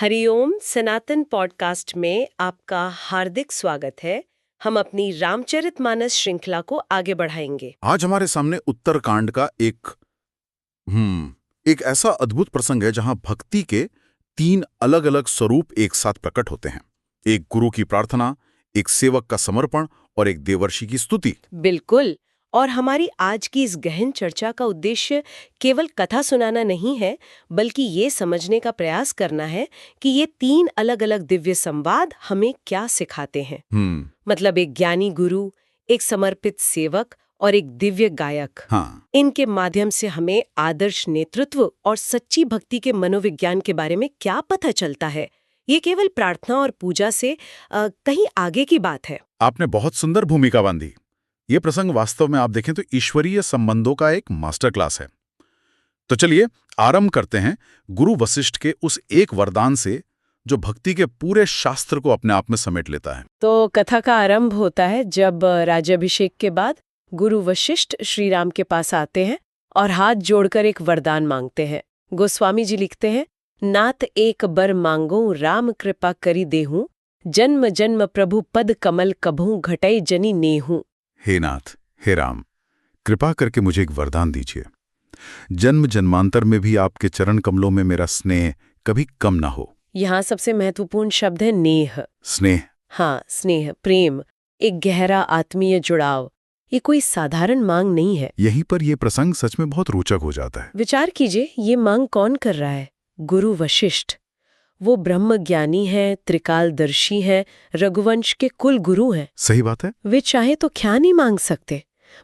हरिओम सनातन podcast में आपका हार्दिक स्वागत है। हम अपनी रामचरितमानस श्रृंखला को आगे बढ़ाएंगे। आज हमारे सामने उत्तरकांड का एक ऐसा अद्भुत प्रसंग है जहां भक्ति के तीन अलग अलग स्वरूप एक साथ प्रकट होते हैं। एक गुरु की प्रार्थना, एक सेवक का समर्पण और एक देवर्षि की स्तुति। बिल्कुल। और हमारी आज की इस गहन चर्चा का उद्देश्य केवल कथा सुनाना नहीं है, बल्कि ये समझने का प्रयास करना है कि ये तीन अलग अलग दिव्य संवाद हमें क्या सिखाते हैं। मतलब एक ज्ञानी गुरु, एक समर्पित सेवक और एक दिव्य गायक। हाँ। इनके माध्यम से हमें आदर्श नेतृत्व और सच्ची भक्ति के मनोविज्ञान के बारे में क्या पता चलता है। ये केवल प्रार्थना और पूजा से कहीं आगे की बात है। आपने बहुत सुंदर भूमिका बांधी। ये प्रसंग वास्तव में आप देखें तो ईश्वरीय संबंधों का एक मास्टर क्लास है। तो चलिए आरंभ करते हैं गुरु वशिष्ठ के उस एक वरदान से जो भक्ति के पूरे शास्त्र को अपने आप में समेट लेता है। तो कथा का आरंभ होता है जब राज्याभिषेक के बाद गुरु वशिष्ठ श्री राम के पास आते हैं और हाथ जोड़कर एक वरदान मांगते हैं। गोस्वामी जी लिखते हैं, नाथ एक बर मांगो राम कृपा करी देहूं, जन्म जन्म प्रभु पद कमल कभू घटई जनी नेहूं। हे नाथ, हे राम, कृपा करके मुझे एक वरदान दीजिए। जन्म जन्मांतर में भी आपके चरण कमलों में मेरा स्नेह कभी कम ना हो। यहाँ सबसे महत्वपूर्ण शब्द है नेह। स्नेह। हाँ, स्नेह, प्रेम, एक गहरा आत्मीय जुड़ाव। ये कोई साधारण मांग नहीं है। यहीं पर यह प्रसंग सच में बहुत रोचक हो जाता है। विचार कीजिए, ये मांग कौन कर रहा है? गुरु वशिष्ठ। वो ब्रह्म ज्ञानी है, त्रिकालदर्शी है, रघुवंश के कुल गुरु हैं। सही बात है। वे चाहे तो क्या नहीं मांग सकते।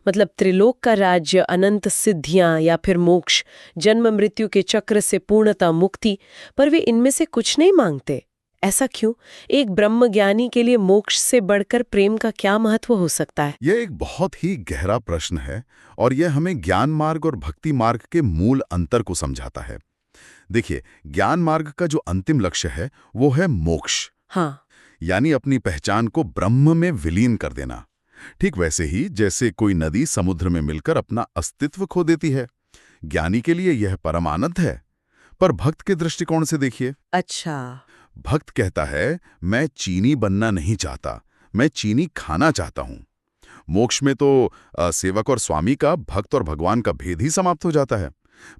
मतलब त्रिलोक का राज्य, अनंत सिद्धियां या फिर मोक्ष, जन्म मृत्यु के चक्र से पूर्णता मुक्ति, पर वे इनमें से कुछ नहीं मांगते। ऐसा क्यों? एक ब्रह्म ज्ञानी के लिए मोक्ष से बढ़कर प्रेम का क्या महत्व हो सकता है? यह एक बहुत ही गहरा प्रश्न है और यह हमें ज्ञान मार्ग और भक्ति मार्ग के मूल अंतर को समझाता है। देखिए, ज्ञान मार्ग का जो अंतिम लक्ष्य है वो है मोक्ष। हाँ। यानी अपनी पहचान को ब्रह्म में विलीन कर देना। ठीक वैसे ही जैसे कोई नदी समुद्र में मिलकर अपना अस्तित्व खो देती है। ज्ञानी के लिए यह परम आनंद है। पर भक्त के दृष्टिकोण से देखिए। अच्छा। भक्त कहता है, मैं चीनी बनना नहीं चाहता, मैं चीनी खाना चाहता हूं। मोक्ष में तो सेवक और स्वामी का, भक्त और भगवान का भेद ही समाप्त हो जाता है।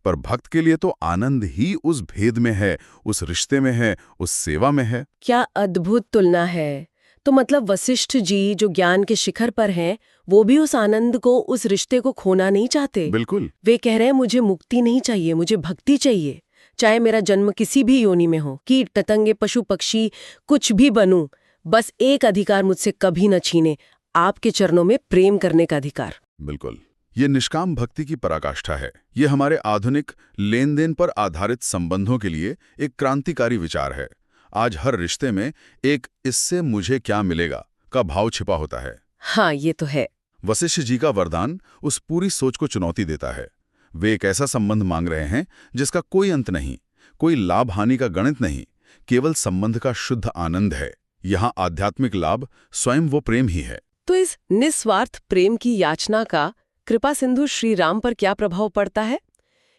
पर भक्त के लिए तो आनंद ही उस भेद में है, उस रिश्ते में है, उस सेवा में है। क्या अद्भुत तुलना है। तो मतलब वशिष्ठ जी जो ज्ञान के शिखर पर हैं, वो भी उस आनंद को, उस रिश्ते को खोना नहीं चाहते। बिल्कुल। वे कह रहे हैं, मुझे मुक्ति नहीं चाहिए, मुझे भक्ति चाहिए। चाहे मेरा जन्म किसी भी योनि में हो, कीट पतंगे पशु पक्षी कुछ भी बनूं, बस एक अधिकार मुझसे कभी न छीने, आपके चरणों में प्रेम करने का अधिकार। बिल्कुल। ये निष्काम भक्ति की पराकाष्ठा है। ये हमारे आधुनिक लेन देन पर आधारित संबंधों के लिए एक क्रांतिकारी विचार है। आज हर रिश्ते में एक इससे मुझे क्या मिलेगा का भाव छिपा होता है। हाँ, ये तो है। वशिष्ठ जी का वरदान उस पूरी सोच को चुनौती देता है। वे एक ऐसा संबंध मांग रहे हैं जिसका कोई अंत नहीं, कोई लाभ हानि का गणित नहीं, केवल संबंध का शुद्ध आनंद है। यहाँ आध्यात्मिक लाभ स्वयं वो प्रेम ही है। तो इस निस्वार्थ प्रेम की याचना का कृपा सिंधु श्री राम पर क्या प्रभाव पड़ता है?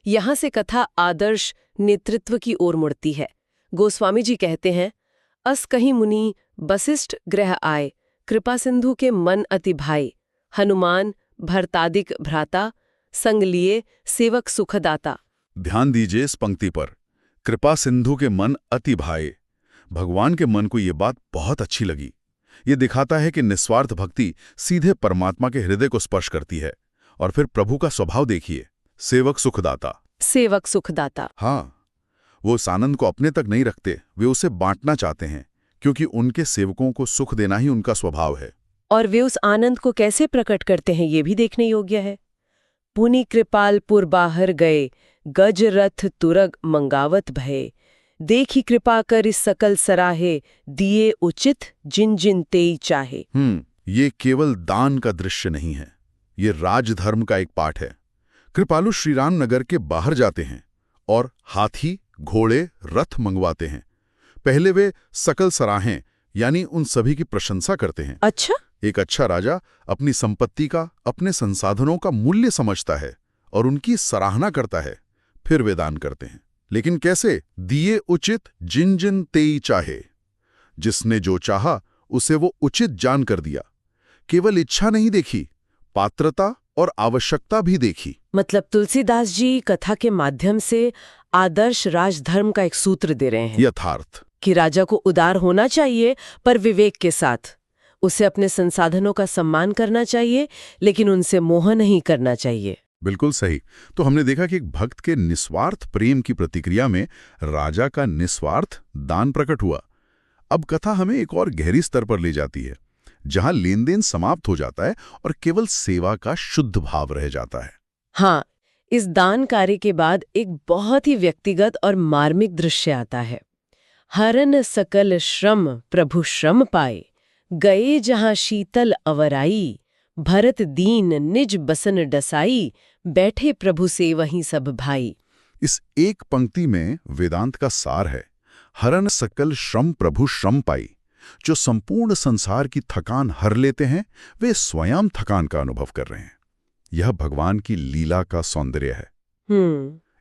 यहाँ से कथा आदर्श नेतृत्व की ओर मुड़ती है। गोस्वामी जी कहते हैं, अस कहीं मुनि वशिष्ठ ग्रह आए, कृपा सिंधु के मन अति भाई, हनुमान भरतादिक भ्राता, संग लिए सेवक सुखदाता। ध्यान दीजिए इस पंक्ति पर, कृपा सिंधु के मन अति भाए। भगवान के मन को ये बात बहुत अच्छी लगी। ये दिखाता है कि निस्वार्थ भक्ति सीधे परमात्मा के हृदय को स्पर्श करती है। और फिर प्रभु का स्वभाव देखिए, सेवक सुखदाता। सेवक सुखदाता। हाँ, वो उस आनंद को अपने तक नहीं रखते, वे उसे बांटना चाहते हैं, क्योंकि उनके सेवकों को सुख देना ही उनका स्वभाव है। और वे उस आनंद को कैसे प्रकट करते हैं, ये भी देखने योग्य है। पुनि कृपालपुर बाहर गए, गज रथ तुरग मंगावत भये, देखी कृपा कर इस सकल सराहे, दिए उचित जिन जिन तेई चाहे। ये केवल दान का दृश्य नहीं है, ये राजधर्म का एक पाठ है। कृपालु श्रीराम नगर के बाहर जाते हैं और हाथी, घोड़े, रथ मंगवाते हैं। पहले वे सकल सराहें यानी उन सभी की प्रशंसा करते हैं। अच्छा। एक अच्छा राजा अपनी संपत्ति का, अपने संसाधनों का मूल्य समझता है और उनकी सराहना करता है, फिर वे दान करते हैं। लेकिन कैसे? दिए उचित जिन जिन तेई चाहे। जिसने जो चाहा उसे वो उचित जानकर दिया। केवल इच्छा नहीं देखी, पात्रता और आवश्यकता भी देखी। मतलब तुलसीदास जी कथा के माध्यम से आदर्श राजधर्म का एक सूत्र दे रहे हैं यथार्थ कि राजा को उदार होना चाहिए, पर विवेक के साथ। उसे अपने संसाधनों का सम्मान करना चाहिए, लेकिन उनसे मोह नहीं करना चाहिए। बिल्कुल सही। तो हमने देखा कि एक भक्त के निस्वार्थ प्रेम की प्रतिक्रिया में राजा का निस्वार्थ दान प्रकट हुआ। अब कथा हमें एक और गहरी स्तर पर ले जाती है, जहां लेन देन समाप्त हो जाता है और केवल सेवा का शुद्ध भाव रह जाता है। हाँ, इस दान कार्य के बाद एक बहुत ही व्यक्तिगत और मार्मिक दृश्य आता है। हरन सकल श्रम प्रभु श्रम पाए, गए जहां शीतल अवराई, भरत दीन निज बसन डसाई, बैठे प्रभु से वहीं सब भाई। इस एक पंक्ति में वेदांत का सार है। हरन सकल श्रम प्रभु श्रम पाई। जो संपूर्ण संसार की थकान हर लेते हैं, वे स्वयं थकान का अनुभव कर रहे हैं। यह भगवान की लीला का सौंदर्य है।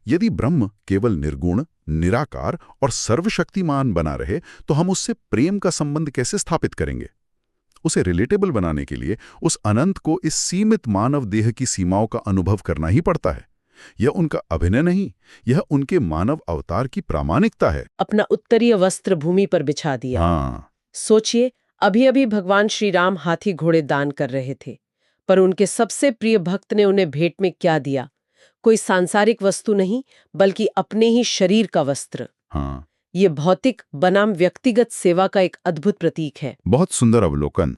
यदि ब्रह्म केवल निर्गुण, निराकार और सर्वशक्तिमान बना रहे, तो हम उससे प्रेम का संबंध कैसे स्थापित करेंगे? उसे रिलेटेबल बनाने के लिए उस अनंत को इस सीमित मानव देह की सीमाओं का अनुभव करना ही पड़ता है। यह उनका अभिनय नहीं, यह उनके मानव अवतार की प्रामाणिकता है। अपना उत्तरीय वस्त्र भूमि पर बिछा दिया। हाँ, सोचिए, अभी अभी भगवान श्री राम हाथी घोड़े दान कर रहे थे, पर उनके सबसे प्रिय भक्त ने उन्हें भेंट में क्या दिया? कोई सांसारिक वस्तु नहीं, बल्कि अपने ही शरीर का वस्त्र। हाँ, ये भौतिक बनाम व्यक्तिगत सेवा का एक अद्भुत प्रतीक है। बहुत सुंदर अवलोकन।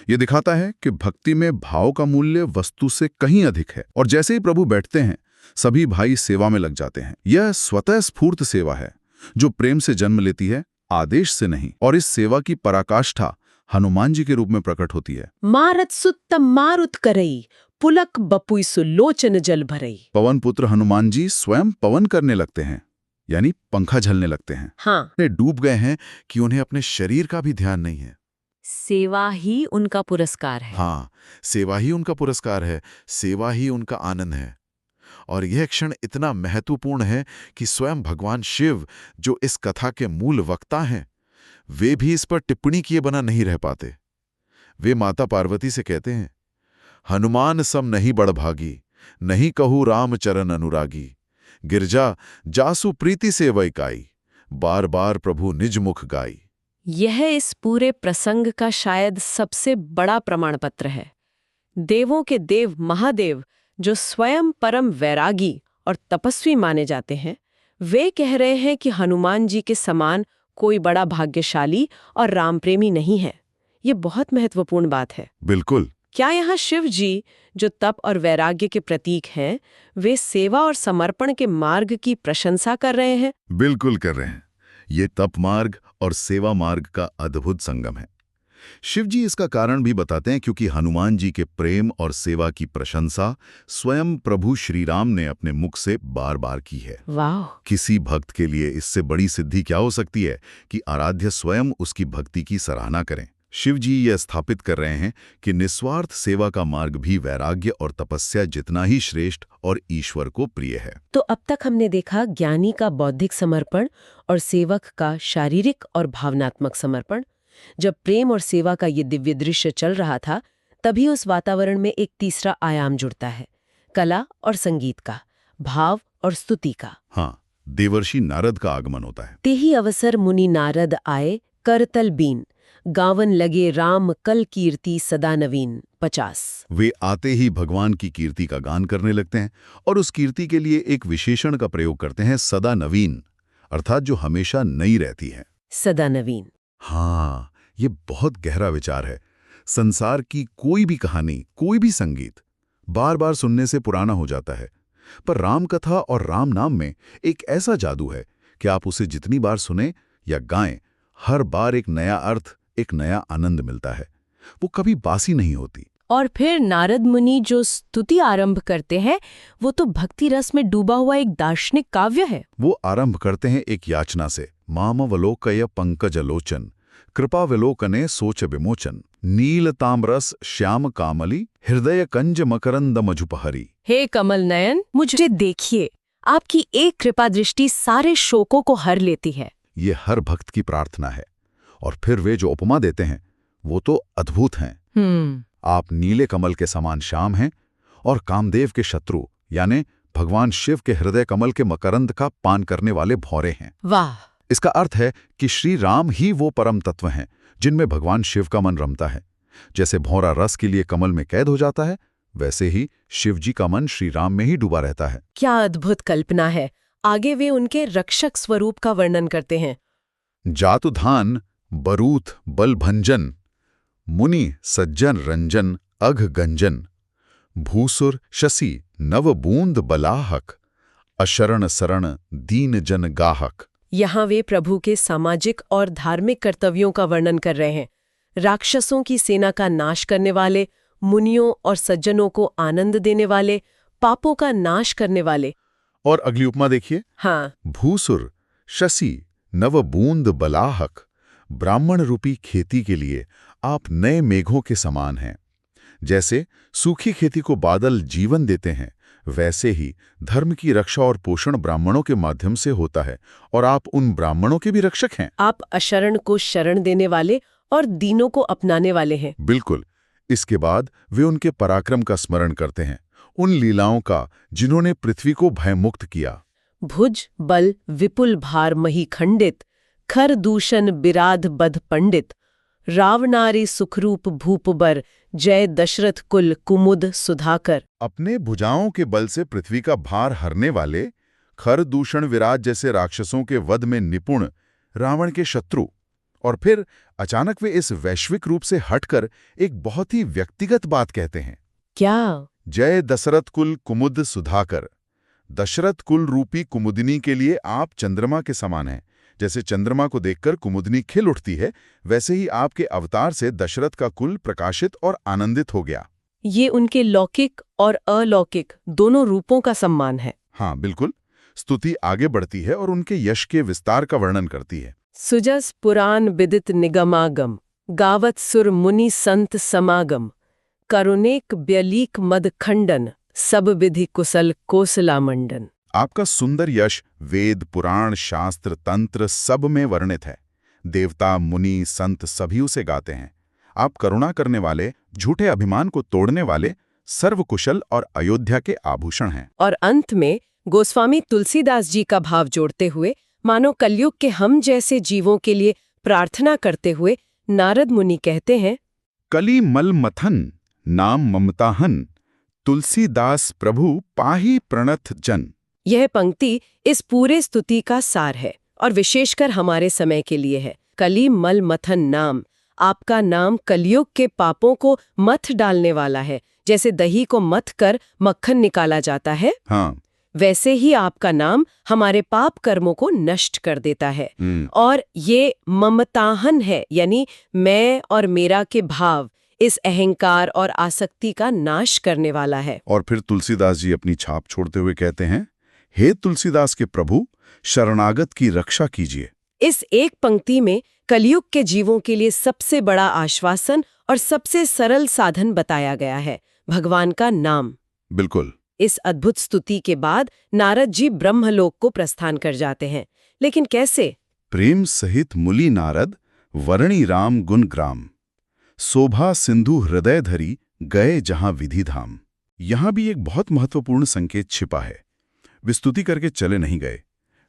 ये दिखाता है कि भक्ति में भाव का मूल्य वस्तु से कहीं अधिक है, और जैसे ही प्रभु बैठते हैं, सभी भाई सेवा में लग जाते हैं। यह स्वतः स्फूर्त सेवा है, जो प्रेम से जन्म लेती है, आदेश से नहीं। और इस सेवा की पराकाष्ठा हनुमान जी के रूप में प्रकट होती है। मारत सुत्त मारुत करई, पुलक बपुई सुलोचन जल भरई। पवन पुत्र हनुमान जी स्वयं पवन करने लगते हैं, यानी पंखा झलने लगते हैं। हाँ, वे डूब गए हैं कि उन्हें अपने शरीर का भी ध्यान नहीं है। सेवा ही उनका पुरस्कार है। हाँ, सेवा ही उनका पुरस्कार है, सेवा ही उनका आनंद है। और यह क्षण इतना महत्वपूर्ण है कि स्वयं भगवान शिव, जो इस कथा के मूल वक्ता हैं, वे भी इस पर टिप्पणी किए बिना नहीं रह पाते। वे माता पार्वती से कहते हैं, हनुमान सम नहीं बड़भागी, नहीं कहू राम चरण अनुरागी, गिरजा जासु प्रीति से वैकाई, बार बार प्रभु निज मुख गाई। यह इस पूरे प्रसंग का शायद सबसे बड़ा प्रमाण पत्र है। देवों के देव महादेव, जो स्वयं परम वैरागी और तपस्वी माने जाते हैं, वे कह रहे हैं कि हनुमान जी के समान कोई बड़ा भाग्यशाली और राम प्रेमी नहीं है। ये बहुत महत्वपूर्ण बात है। बिल्कुल। क्या यहाँ शिव जी, जो तप और वैराग्य के प्रतीक हैं, वे सेवा और समर्पण के मार्ग की प्रशंसा कर रहे हैं? बिल्कुल कर रहे हैं। ये तप मार्ग और सेवा मार्ग का अद्भुत संगम है। शिव जी इसका कारण भी बताते हैं, क्योंकि हनुमान जी के प्रेम और सेवा की प्रशंसा स्वयं प्रभु श्री राम ने अपने मुख से बार बार की है। वाह! किसी भक्त के लिए इससे बड़ी सिद्धि क्या हो सकती है कि आराध्य स्वयं उसकी भक्ति की सराहना करें। शिव जी यह स्थापित कर रहे हैं कि निस्वार्थ सेवा का मार्ग भी वैराग्य और तपस्या जितना ही श्रेष्ठ और ईश्वर को प्रिय है। तो अब तक हमने देखा ज्ञानी का बौद्धिक समर्पण और सेवक का शारीरिक और भावनात्मक समर्पण। जब प्रेम और सेवा का ये दिव्य दृश्य चल रहा था, तभी उस वातावरण में एक तीसरा आयाम जुड़ता है, कला और संगीत का, भाव और स्तुति का। हाँ, देवर्षि नारद का आगमन होता है। तेहि अवसर मुनि नारद आए, करतल बीन, गावन लगे राम कल कीर्ति सदा नवीन। 50। वे आते ही भगवान की कीर्ति का गान करने लगते हैं, और उस कीर्ति के लिए एक विशेषण का प्रयोग करते हैं, सदा नवीन, अर्थात जो हमेशा नई रहती है। सदा नवीन। हाँ, ये बहुत गहरा विचार है। संसार की कोई भी कहानी, कोई भी संगीत बार बार सुनने से पुराना हो जाता है, पर राम कथा और राम नाम में एक ऐसा जादू है कि आप उसे जितनी बार सुने या गाएं, हर बार एक नया अर्थ, एक नया आनंद मिलता है। वो कभी बासी नहीं होती। और फिर नारद मुनि जो स्तुति आरंभ करते हैं, वो तो भक्ति रस में डूबा हुआ एक दार्शनिक काव्य है। वो आरंभ करते हैं एक याचना से, मामवलोकय पंकजलोचन, कृपावलोकने सोच विमोचन, नील ताम्रस श्याम कामली, हृदय कंज मकरंद मधुपहरी। हे कमल नयन, मुझे देखिए, आपकी एक कृपा दृष्टि सारे शोकों को हर लेती है। ये हर भक्त की प्रार्थना है। और फिर वे जो उपमा देते हैं वो तो अद्भुत हैं। आप नीले कमल के समान श्याम हैं और कामदेव के शत्रु यानी भगवान शिव के हृदय कमल के मकरंद का पान करने वाले भौरे हैं। वाह! इसका अर्थ है कि श्री राम ही वो परम तत्व हैं जिनमें भगवान शिव का मन रमता है। जैसे भौरा रस के लिए कमल में कैद हो जाता है, वैसे ही शिव जी का मन श्री राम में ही डूबा रहता है। क्या अद्भुत कल्पना है। आगे वे उनके रक्षक स्वरूप का वर्णन करते हैं। जातुधान बरूथ बलभंजन, मुनि सज्जन रंजन अघ गंजन, भूसुर शशि नव बूंद बलाहक, अशरण शरण दीन जन गाहक। यहाँ वे प्रभु के सामाजिक और धार्मिक कर्तव्यों का वर्णन कर रहे हैं। राक्षसों की सेना का नाश करने वाले, मुनियों और सज्जनों को आनंद देने वाले, पापों का नाश करने वाले। और अगली उपमा देखिए। हाँ, भूसुर शशि नव बूंद बलाहक, ब्राह्मण रूपी खेती के लिए आप नए मेघों के समान हैं। जैसे सूखी खेती को बादल जीवन देते हैं, वैसे ही धर्म की रक्षा और पोषण ब्राह्मणों के माध्यम से होता है और आप उन ब्राह्मणों के भी रक्षक हैं। आप अशरण को शरण देने वाले और दीनों को अपनाने वाले हैं। बिल्कुल। इसके बाद वे उनके पराक्रम का स्मरण करते हैं, उन लीलाओं का जिन्होंने पृथ्वी को भयमुक्त किया। भुज बल विपुल भार मही खंडित, खर दूषण बिराध बध पंडित, रावनारी सुखरूप भूपबर, जय दशरथ कुल कुमुद सुधाकर। अपने भुजाओं के बल से पृथ्वी का भार हरने वाले, खर दूषण विराट जैसे राक्षसों के वध में निपुण रावण के शत्रु। और फिर अचानक वे इस वैश्विक रूप से हटकर एक बहुत ही व्यक्तिगत बात कहते हैं। क्या? जय दशरथ कुल कुमुद सुधाकर। दशरथ कुल रूपी कुमुदिनी के लिए आप चंद्रमा के समान हैं। जैसे चंद्रमा को देखकर कुमुदिनी खिल उठती है, वैसे ही आपके अवतार से दशरथ का कुल प्रकाशित और आनंदित हो गया। ये उनके लौकिक और अलौकिक दोनों रूपों का सम्मान है। हाँ बिल्कुल। स्तुति आगे बढ़ती है और उनके यश के विस्तार का वर्णन करती है। सुजस पुराण विदित निगमागम, गावत सुर मुनि संत समागम, करुणेक ब्यलीक मद खंडन, सब विधि कुशल कोसला मंडन। आपका सुंदर यश वेद पुराण शास्त्र तंत्र सब में वर्णित है। देवता मुनि संत सभी उसे गाते हैं। आप करुणा करने वाले, झूठे अभिमान को तोड़ने वाले, सर्वकुशल और अयोध्या के आभूषण हैं। और अंत में गोस्वामी तुलसीदास जी का भाव जोड़ते हुए, मानो कलयुग के हम जैसे जीवों के लिए प्रार्थना करते हुए नारद मुनि कहते हैं, कली मल मथन नाम ममताहन, तुलसीदास प्रभु पाही प्रणत जन। यह पंक्ति इस पूरे स्तुति का सार है और विशेषकर हमारे समय के लिए है। कली मल मथन नाम, आपका नाम कलयुग के पापों को मथ डालने वाला है। जैसे दही को मथ कर मक्खन निकाला जाता है, हाँ, वैसे ही आपका नाम हमारे पाप कर्मों को नष्ट कर देता है। और ये ममताहन है, यानी मैं और मेरा के भाव, इस अहंकार और आसक्ति का नाश करने वाला है। और फिर तुलसीदास जी अपनी छाप छोड़ते हुए कहते हैं, हे तुलसीदास के प्रभु, शरणागत की रक्षा कीजिए। इस एक पंक्ति में कलयुग के जीवों के लिए सबसे बड़ा आश्वासन और सबसे सरल साधन बताया गया है, भगवान का नाम। बिल्कुल। इस अद्भुत स्तुति के बाद नारद जी ब्रह्मलोक को प्रस्थान कर जाते हैं। लेकिन कैसे? प्रेम सहित मुली नारद, वर्णी राम गुण ग्राम, शोभा सिंधु हृदय धरी, गए जहां विधि धाम। यहां भी एक बहुत महत्वपूर्ण संकेत छिपा है। वे स्तुति करके चले नहीं गए,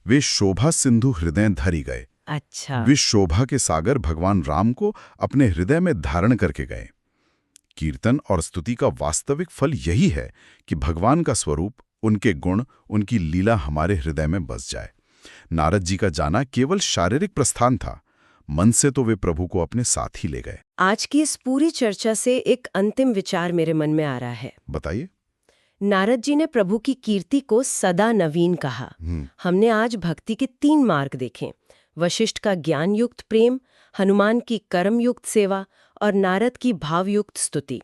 वे शोभा सिंधु हृदय धरी गए। अच्छा। वे शोभा के सागर भगवान राम को अपने हृदय में धारण करके गए। कीर्तन और स्तुति का वास्तविक फल यही है कि भगवान का स्वरूप, उनके गुण, उनकी लीला हमारे हृदय में बस जाए। नारद जी का जाना केवल शारीरिक प्रस्थान था, मन से तो वे प्रभु को अपने साथ ही ले गए। आज की इस पूरी चर्चा से एक अंतिम विचार मेरे मन में आ रहा है। बताइए। नारद जी ने प्रभु की कीर्ति को सदा नवीन कहा। हमने आज भक्ति के 3 मार्ग देखे, वशिष्ठ का ज्ञान युक्त प्रेम, हनुमान की कर्म युक्त सेवा और नारद की भाव युक्त स्तुति।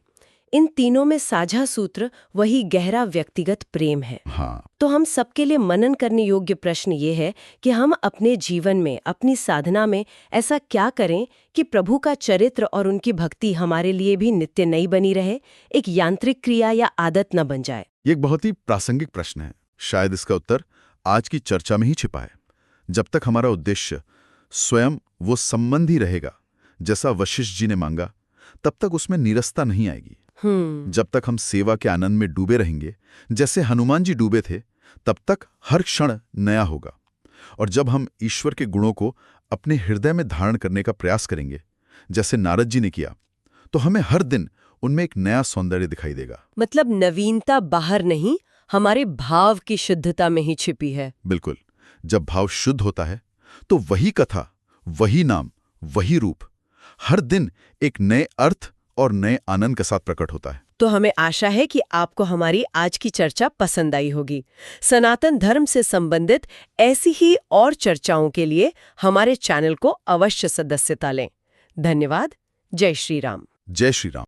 इन तीनों में साझा सूत्र वही गहरा व्यक्तिगत प्रेम है। हाँ। तो हम सबके लिए मनन करने योग्य प्रश्न ये है कि हम अपने जीवन में, अपनी साधना में ऐसा क्या करें कि प्रभु का चरित्र और उनकी भक्ति हमारे लिए भी नित्य नई बनी रहे, एक यांत्रिक क्रिया या आदत न बन जाए। ये एक बहुत ही प्रासंगिक प्रश्न है। शायद इसका उत्तर आज की चर्चा में ही छिपा है। जब तक हमारा उद्देश्य स्वयं वो संबंध ही रहेगा जैसा वशिष्ठ जी ने मांगा, तब तक उसमें नीरसता नहीं आएगी। जब तक हम सेवा के आनंद में डूबे रहेंगे जैसे हनुमान जी डूबे थे, तब तक हर क्षण नया होगा। और जब हम ईश्वर के गुणों को अपने हृदय में धारण करने का प्रयास करेंगे जैसे नारद जी ने किया, तो हमें हर दिन उनमें एक नया सौंदर्य दिखाई देगा। मतलब नवीनता बाहर नहीं, हमारे भाव की शुद्धता में ही छिपी है। बिल्कुल। जब भाव शुद्ध होता है तो वही कथा, वही नाम, वही रूप हर दिन एक नए अर्थ और नए आनंद के साथ प्रकट होता है। तो हमें आशा है कि आपको हमारी आज की चर्चा पसंद आई होगी। सनातन धर्म से संबंधित ऐसी ही और चर्चाओं के लिए हमारे चैनल को अवश्य सदस्यता लें। धन्यवाद। जय श्री राम। जय श्री राम।